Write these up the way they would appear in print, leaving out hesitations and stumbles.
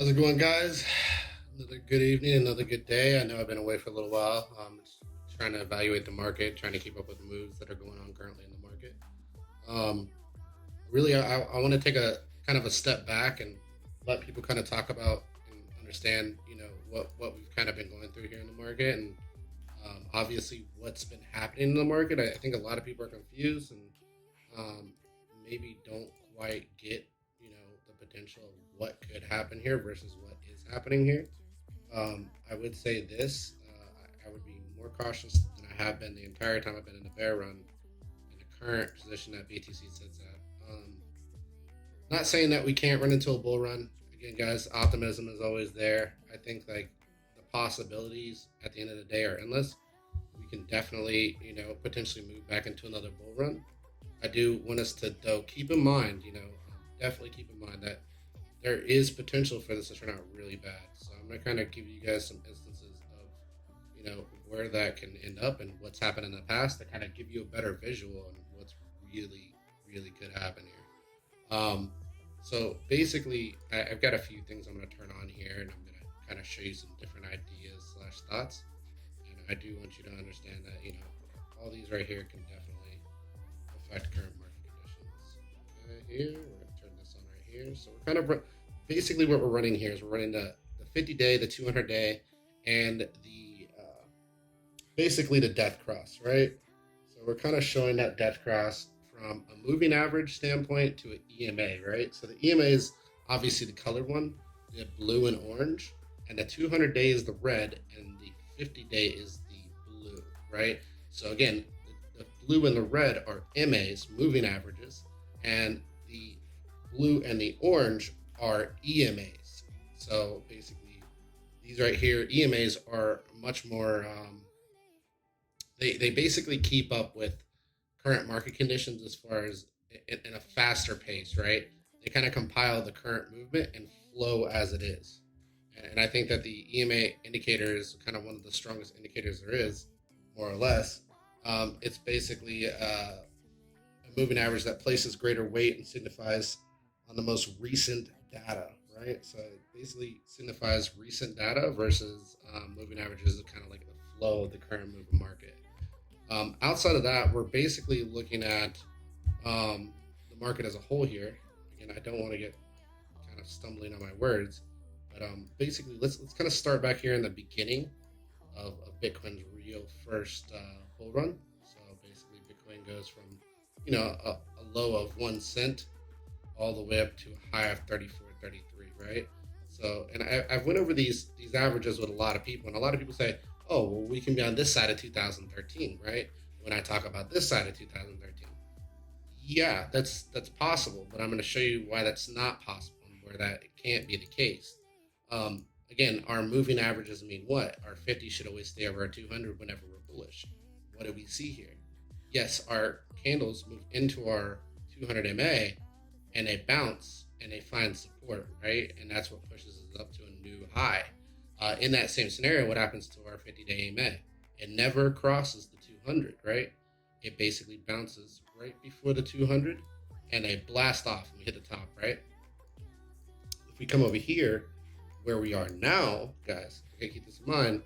How's it going, guys? Another good evening, another good day. I know I've been away for a little while. Just trying to evaluate the market, trying to keep up with the moves that are going on currently in the market. Um, really, I want to take a kind of a step back and let people kind of talk about and understand, what we've kind of been going through here in the market, and obviously what's been happening in the market. I think a lot of people are confused and um, maybe don't quite get, the potential of what could happen here versus what is happening here. I would say this: I would be more cautious than I have been the entire time I've been in the bear run in the current position that BTC sits at. Not saying that we can't run into a bull run. Again, guys, optimism is always there. I think like the possibilities at the end of the day are endless. We can definitely, potentially move back into another bull run. I do want us to, though, keep in mind, definitely keep in mind that there is potential for this to turn out really bad. So I'm gonna kind of give you guys some instances of, where that can end up and what's happened in the past to kind of give you a better visual on what's really, really could happen here. So basically, I've got a few things I'm gonna turn on here, and I'm gonna kind of show you some different ideas slash thoughts. And I do want you to understand that, all these right here can definitely affect current market conditions. Okay, here we're gonna turn this on right here. So we're kind of basically what we're running here is we're running the 50 day, the 200 day, and the basically the death cross, right? So we're kind of showing that death cross from a moving average standpoint to an EMA, right? So the EMA is obviously the colored one, the blue and orange, and the 200 day is the red, and the 50 day is the blue, right? So again, the blue and the red are MAs, moving averages, and the blue and the orange are EMAs. So basically, these right here, EMAs are much more. They basically keep up with current market conditions as far as in a faster pace, right? They kind of compile the current movement and flow as it is. And I think that the EMA indicator is kind of one of the strongest indicators there is, more or less. It's basically a moving average that places greater weight and signifies on the most recent data, right? So it basically signifies recent data versus moving averages is kind of like the flow of the current moving market. Outside of that, we're basically looking at the market as a whole here. Again, I don't want to get kind of stumbling on my words, but basically, let's kind of start back here in the beginning of Bitcoin's real first bull run. So basically, Bitcoin goes from a low of 1 cent all the way up to a high of 34.33, right? So, and I've went over these averages with a lot of people, and a lot of people say, "Oh, well, we can be on this side of 2013, right?" When I talk about this side of 2013, yeah, that's possible, but I'm going to show you why that's not possible and where that can't be the case. Again, our moving averages mean what? Our 50 should always stay over our 200 whenever we're bullish. What do we see here? Yes, our candles move into our 200 MA and they bounce and they find support, right? And that's what pushes us up to a new high. In that same scenario, what happens to our 50-day EMA? It never crosses the 200, right? It basically bounces right before the 200 and they blast off and we hit the top, right? If we come over here, where we are now, guys, okay, keep this in mind.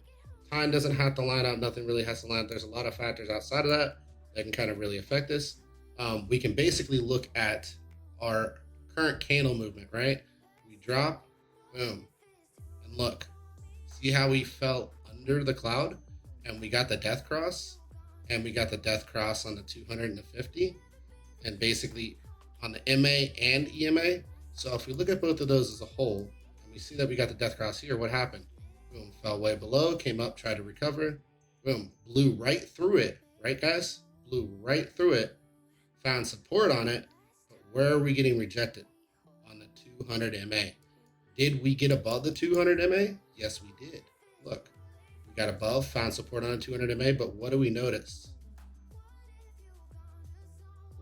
Time doesn't have to line up. Nothing really has to line up. There's a lot of factors outside of that that can kind of really affect this. We can basically look at our current candle movement, right? We drop, boom, and look. See how we fell under the cloud and we got the death cross and we got the death cross on the 200 and the 50 and basically on the MA and EMA. So if we look at both of those as a whole and we see that we got the death cross here, what happened? Boom, fell way below, came up, tried to recover. Boom, blew right through it, right guys? Blew right through it, found support on it, but where are we getting rejected? On the 200 MA. Did we get above the 200 MA? Yes, we did. Look, we got above, found support on the 200 MA, but what do we notice?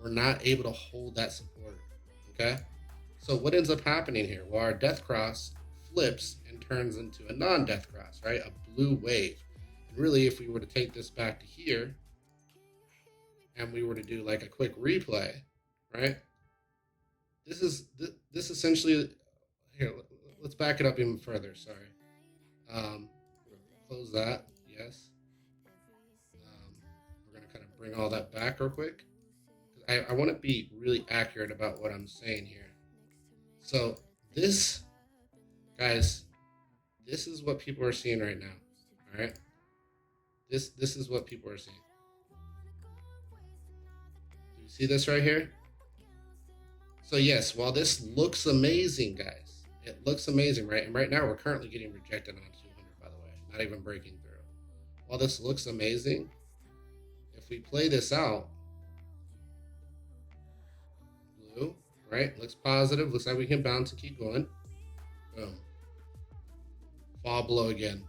We're not able to hold that support, okay? So what ends up happening here? Well, our death cross flips and turns into a non-death cross, right? A blue wave. And really, if we were to take this back to here, and we were to do like a quick replay, right? This essentially, here, let's back it up even further. Sorry. Close that. Yes. We're gonna kind of bring all that back real quick. I want to be really accurate about what I'm saying here. So this, guys, this is what people are seeing right now. All right. This is what people are seeing. Do you see this right here? So yes, while this looks amazing, guys, it looks amazing, right? And right now we're currently getting rejected on 200, by the way, not even breaking through. While this looks amazing, if we play this out, blue, right? Looks positive. Looks like we can bounce and keep going. Boom. Fall below again.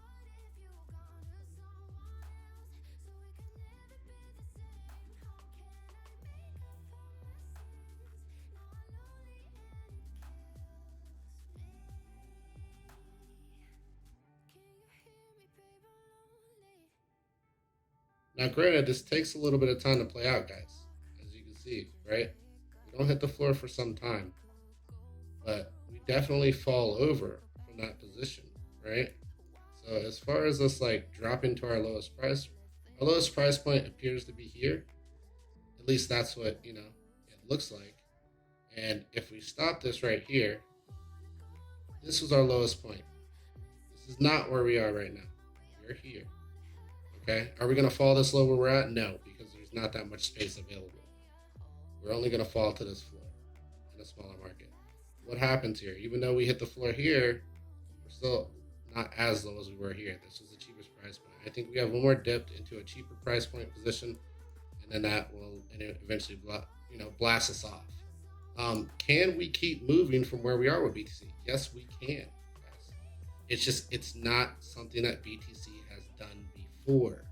Now, granted, this takes a little bit of time to play out, guys, as you can see, right? We don't hit the floor for some time, but we definitely fall over from that position, right? So as far as us like dropping to our lowest price point appears to be here. At least that's what, it looks like. And if we stop this right here, this was our lowest point. This is not where we are right now. We're here. Okay, are we going to fall this low where we're at? No, because there's not that much space available. We're only going to fall to this floor in a smaller market. What happens here? Even though we hit the floor here, we're still not as low as we were here. This is the cheapest price point. I think we have one more dip into a cheaper price point position, and then that will eventually blast us off. Can we keep moving from where we are with BTC? Yes, we can, guys. It's not something that BTC has done before.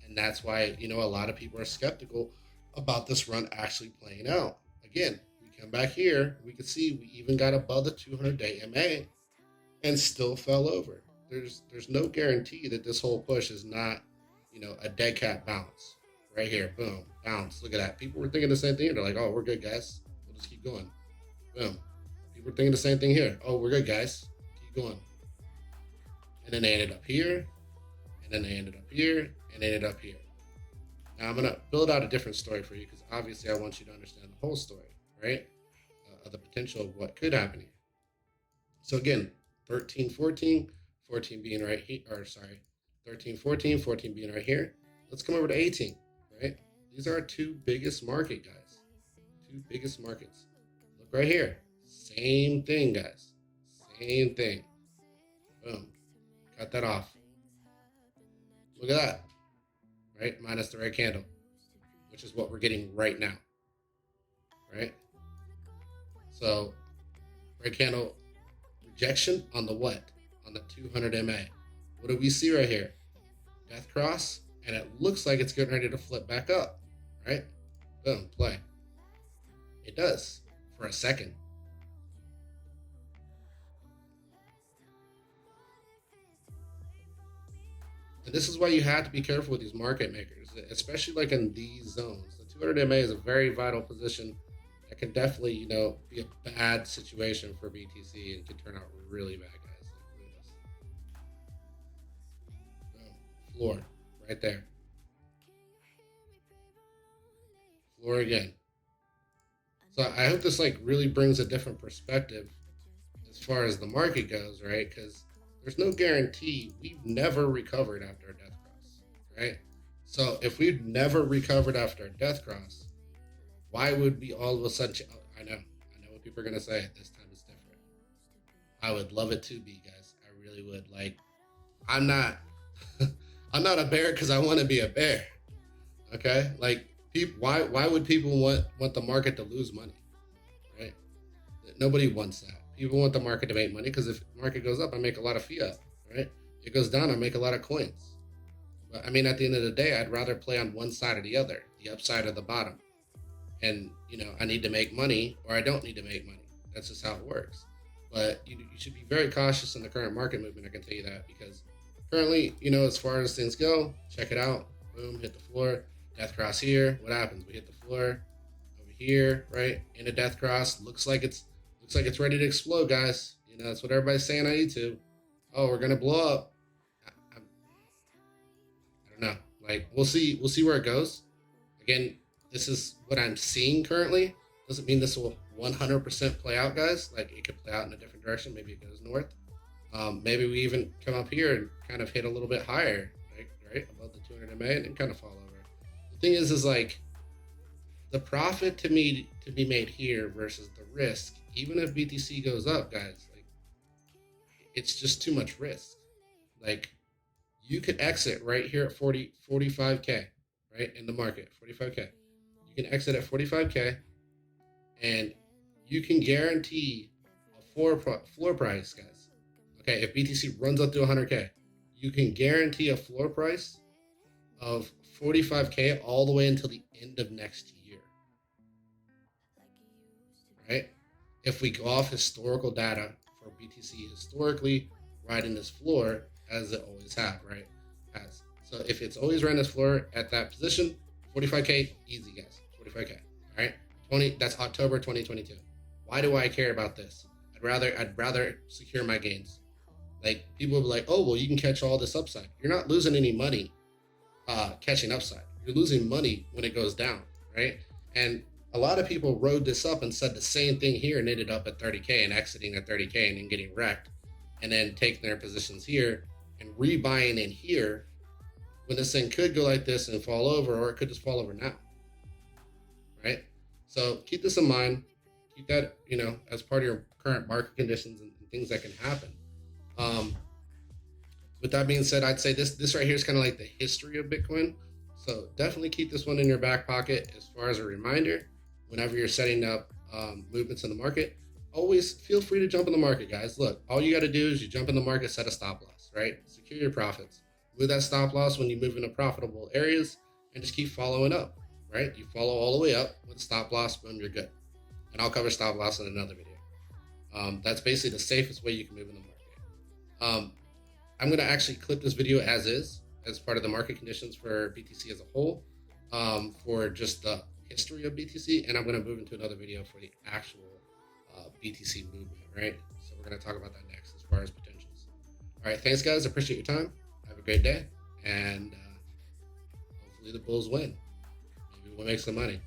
And that's why, a lot of people are skeptical about this run actually playing out. Again, we come back here, we can see we even got above the 200-day MA and still fell over. There's no guarantee that this whole push is not, a dead cat bounce. Right here, boom, bounce. Look at that. People were thinking the same thing. They're like, oh, we're good, guys. We'll just keep going. Boom. People were thinking the same thing here. Oh, we're good, guys. Keep going. And then they ended up here. And then they ended up here. And they ended up here. Now, I'm going to build out a different story for you because obviously I want you to understand the whole story, right? Of the potential of what could happen here. So again, 13, 14, 14 being right here, 13, 14, 14 being right here. Let's come over to 18, right? These are our two biggest market, guys. Two biggest markets. Look right here. Same thing, guys. Same thing. Boom. Cut that off. Look at that. Right? Minus the red candle, which is what we're getting right now. Right? So, red candle rejection on the what? On the 200 MA. What do we see right here? Death cross, and it looks like it's getting ready to flip back up. Right? Boom, play. It does for a second. And this is why you have to be careful with these market makers, especially like in these zones. The 200 MA is a very vital position that can definitely, be a bad situation for BTC and can turn out really bad, guys. Like this. Floor, right there. Floor again. So I hope this really brings a different perspective as far as the market goes, right? Because there's no guarantee. We've never recovered after a death cross, right? So if we've never recovered after a death cross, why would we all of a sudden? I know what people are gonna say. This time it's different. I would love it to be, guys. I really would. I'm not, I'm not a bear because I want to be a bear. Okay, why would people want the market to lose money, right? Nobody wants that. People want the market to make money because if the market goes up, I make a lot of fiat, right? It goes down, I make a lot of coins. But at the end of the day, I'd rather play on one side or the other, the upside or the bottom. And, I need to make money or I don't need to make money. That's just how it works. But you should be very cautious in the current market movement, I can tell you that, because currently, as far as things go, check it out. Boom, hit the floor. Death cross here. What happens? We hit the floor over here, right? In a death cross. Looks like looks like it's ready to explode, guys. You know, that's what everybody's saying on YouTube. Oh, we're gonna blow up. I don't know. Like, we'll see. We'll see where it goes. Again, this is what I'm seeing currently. Doesn't mean this will 100% play out, guys. Like, it could play out in a different direction. Maybe it goes north. Maybe we even come up here and kind of hit a little bit higher, right above the 200 MA, and then kind of fall over. The thing is like the profit to be made here versus the risk. Even if BTC goes up, guys, like it's just too much risk. Like you could exit right here at 45K, right in the market, 45K. You can exit at 45K, and you can guarantee a floor price, guys. Okay, if BTC runs up to 100K, you can guarantee a floor price of 45K all the way until the end of next year, right? If we go off historical data for BTC historically riding this floor, as it always have, right? So if it's always riding this floor at that position, 45K, easy, guys, 45K, all right? That's October 2022. Why do I care about this? I'd rather secure my gains. Like, people will be like, oh, well, you can catch all this upside. You're not losing any money catching upside. You're losing money when it goes down, right? And a lot of people rode this up and said the same thing here and ended up at 30K and exiting at 30K and then getting wrecked, and then taking their positions here and rebuying in here when this thing could go like this and fall over, or it could just fall over now, right? So keep this in mind. Keep that, you know, as part of your current market conditions and things that can happen. With that being said, I'd say this right here is kind of like the history of Bitcoin. So definitely keep this one in your back pocket as far as a reminder whenever you're setting up movements in the market. Always feel free to jump in the market, guys. Look, all you got to do is you jump in the market, set a stop loss, right? Secure your profits. Move that stop loss when you move into profitable areas, and just keep following up, right? You follow all the way up with a stop loss, boom, you're good. And I'll cover stop loss in another video. That's basically the safest way you can move in the market. I'm going to actually clip this video as part of the market conditions for BTC as a whole, for just the history of BTC, and I'm going to move into another video for the actual BTC movement, right? So we're going to talk about that next as far as potentials. All right, thanks, guys. I appreciate your time. Have a great day, and hopefully the Bulls win. Maybe we'll make some money.